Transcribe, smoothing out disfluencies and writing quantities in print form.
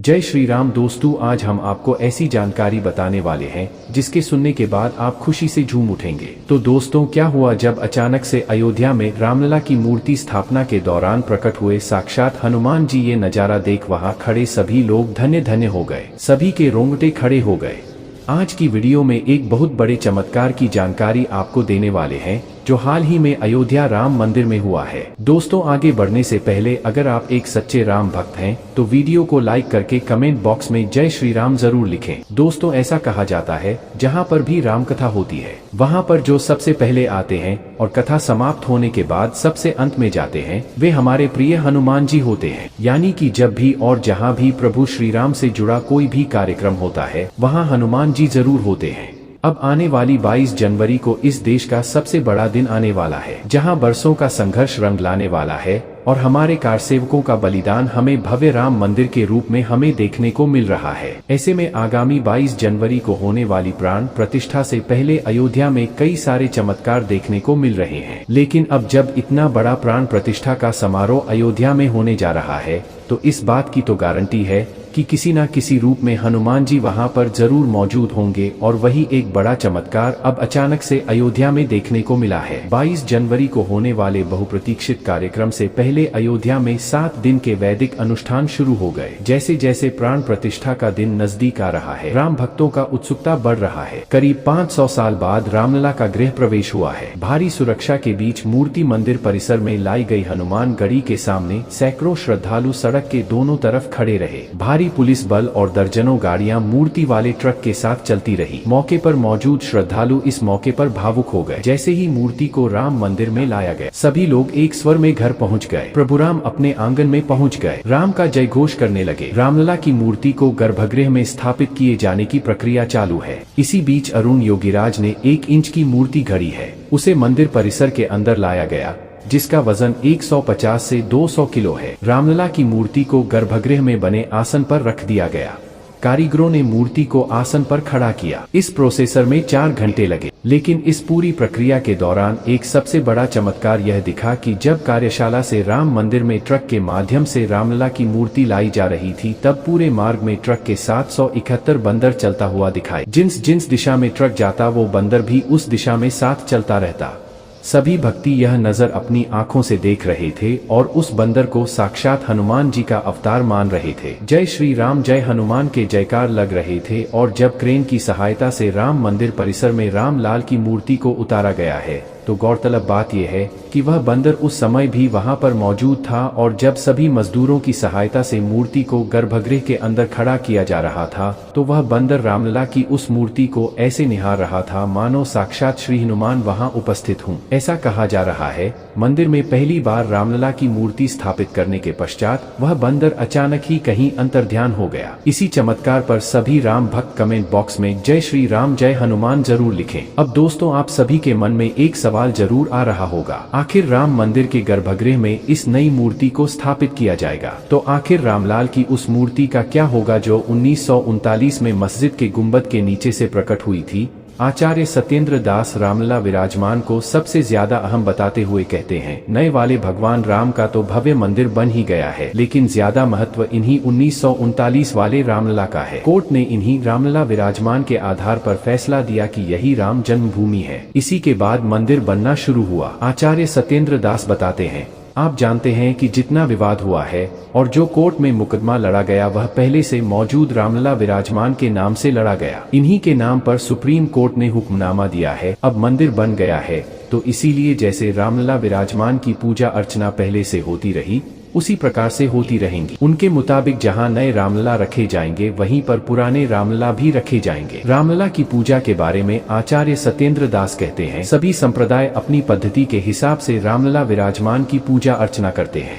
जय श्री राम दोस्तों, आज हम आपको ऐसी जानकारी बताने वाले हैं जिसके सुनने के बाद आप खुशी से झूम उठेंगे। तो दोस्तों, क्या हुआ जब अचानक से अयोध्या में रामलला की मूर्ति स्थापना के दौरान प्रकट हुए साक्षात हनुमान जी। ये नजारा देख वहां खड़े सभी लोग धन्य धन्य हो गए, सभी के रोंगटे खड़े हो गए। आज की वीडियो में एक बहुत बड़े चमत्कार की जानकारी आपको देने वाले हैं जो हाल ही में अयोध्या राम मंदिर में हुआ है। दोस्तों, आगे बढ़ने से पहले अगर आप एक सच्चे राम भक्त हैं तो वीडियो को लाइक करके कमेंट बॉक्स में जय श्री राम जरूर लिखें। दोस्तों, ऐसा कहा जाता है जहां पर भी राम कथा होती है वहां पर जो सबसे पहले आते हैं और कथा समाप्त होने के बाद सबसे अंत में जाते हैं वे हमारे प्रिय हनुमान जी होते हैं। यानी कि जब भी और जहां भी प्रभु श्री राम से जुड़ा कोई भी कार्यक्रम होता है वहां हनुमान जी जरूर होते हैं। अब आने वाली 22 जनवरी को इस देश का सबसे बड़ा दिन आने वाला है जहां बरसों का संघर्ष रंग लाने वाला है और हमारे कारसेवकों का बलिदान हमें भव्य राम मंदिर के रूप में हमें देखने को मिल रहा है। ऐसे में आगामी 22 जनवरी को होने वाली प्राण प्रतिष्ठा से पहले अयोध्या में कई सारे चमत्कार देखने को मिल रहे हैं। लेकिन अब जब इतना बड़ा प्राण प्रतिष्ठा का समारोह अयोध्या में होने जा रहा है तो इस बात की तो गारंटी है कि किसी न किसी रूप में हनुमान जी वहां पर जरूर मौजूद होंगे। और वही एक बड़ा चमत्कार अब अचानक से अयोध्या में देखने को मिला है। 22 जनवरी को होने वाले बहुप्रतीक्षित कार्यक्रम से पहले अयोध्या में 7 दिन के वैदिक अनुष्ठान शुरू हो गए। जैसे जैसे प्राण प्रतिष्ठा का दिन नजदीक आ रहा है राम भक्तों का उत्सुकता बढ़ रहा है। करीब 500 साल बाद रामलला का गृह प्रवेश हुआ है। भारी सुरक्षा के बीच मूर्ति मंदिर परिसर में लाई गई हनुमान गढ़ी के सामने सैकड़ों श्रद्धालु सड़क के दोनों तरफ खड़े रहे। भारी पुलिस बल और दर्जनों गाड़ियां मूर्ति वाले ट्रक के साथ चलती रही। मौके पर मौजूद श्रद्धालु इस मौके पर भावुक हो गए। जैसे ही मूर्ति को राम मंदिर में लाया गया सभी लोग एक स्वर में घर पहुंच गए। प्रभु राम अपने आंगन में पहुंच गए, राम का जय घोष करने लगे। रामलला की मूर्ति को गर्भगृह में स्थापित किए जाने की प्रक्रिया चालू है। इसी बीच अरुण योगीराज ने 1 इंच की मूर्ति घड़ी है उसे मंदिर परिसर के अंदर लाया गया जिसका वजन 150 से 200 किलो है। रामलला की मूर्ति को गर्भगृह में बने आसन पर रख दिया गया। कारीगरों ने मूर्ति को आसन पर खड़ा किया। इस प्रोसेसर में 4 घंटे लगे। लेकिन इस पूरी प्रक्रिया के दौरान एक सबसे बड़ा चमत्कार यह दिखा कि जब कार्यशाला से राम मंदिर में ट्रक के माध्यम से रामलला की मूर्ति लाई जा रही थी तब पूरे मार्ग में ट्रक के 771 बंदर चलता हुआ दिखाई। जिस दिशा में ट्रक जाता वो बंदर भी उस दिशा में साथ चलता रहता। सभी भक्ति यह नजर अपनी आंखों से देख रहे थे और उस बंदर को साक्षात हनुमान जी का अवतार मान रहे थे। जय श्री राम जय हनुमान के जयकार लग रहे थे। और जब क्रेन की सहायता से राम मंदिर परिसर में रामलाल की मूर्ति को उतारा गया है तो गौरतलब बात यह है कि वह बंदर उस समय भी वहां पर मौजूद था। और जब सभी मजदूरों की सहायता से मूर्ति को गर्भगृह के अंदर खड़ा किया जा रहा था तो वह बंदर रामलला की उस मूर्ति को ऐसे निहार रहा था मानो साक्षात श्री हनुमान वहां उपस्थित हूं। ऐसा कहा जा रहा है मंदिर में पहली बार रामलला की मूर्ति स्थापित करने के पश्चात वह बंदर अचानक ही कहीं अंतर्ध्यान हो गया। इसी चमत्कार पर सभी राम भक्त कमेंट बॉक्स में जय श्री राम जय हनुमान जरूर लिखें। अब दोस्तों, आप सभी के मन में एक सवाल जरूर आ रहा होगा, आखिर राम मंदिर के गर्भगृह में इस नई मूर्ति को स्थापित किया जाएगा तो आखिर रामलाल की उस मूर्ति का क्या होगा जो 1939 में मस्जिद के गुंबद के नीचे से प्रकट हुई थी। आचार्य सत्येंद्र दास रामलला विराजमान को सबसे ज्यादा अहम बताते हुए कहते हैं, नए वाले भगवान राम का तो भव्य मंदिर बन ही गया है लेकिन ज्यादा महत्व इन्हीं 1939 वाले रामलला का है। कोर्ट ने इन्हीं रामलला विराजमान के आधार पर फैसला दिया कि यही राम जन्मभूमि है। इसी के बाद मंदिर बनना शुरू हुआ। आचार्य सत्येंद्र दास बताते हैं, आप जानते हैं कि जितना विवाद हुआ है और जो कोर्ट में मुकदमा लड़ा गया वह पहले से मौजूद रामलला विराजमान के नाम से लड़ा गया। इन्हीं के नाम पर सुप्रीम कोर्ट ने हुक्मनामा दिया है। अब मंदिर बन गया है तो इसीलिए जैसे रामलला विराजमान की पूजा अर्चना पहले से होती रही उसी प्रकार से होती रहेंगी। उनके मुताबिक जहां नए रामलला रखे जाएंगे वहीं पर पुराने रामलला भी रखे जाएंगे। रामलला की पूजा के बारे में आचार्य सत्येंद्र दास कहते हैं, सभी संप्रदाय अपनी पद्धति के हिसाब से रामलला विराजमान की पूजा अर्चना करते हैं।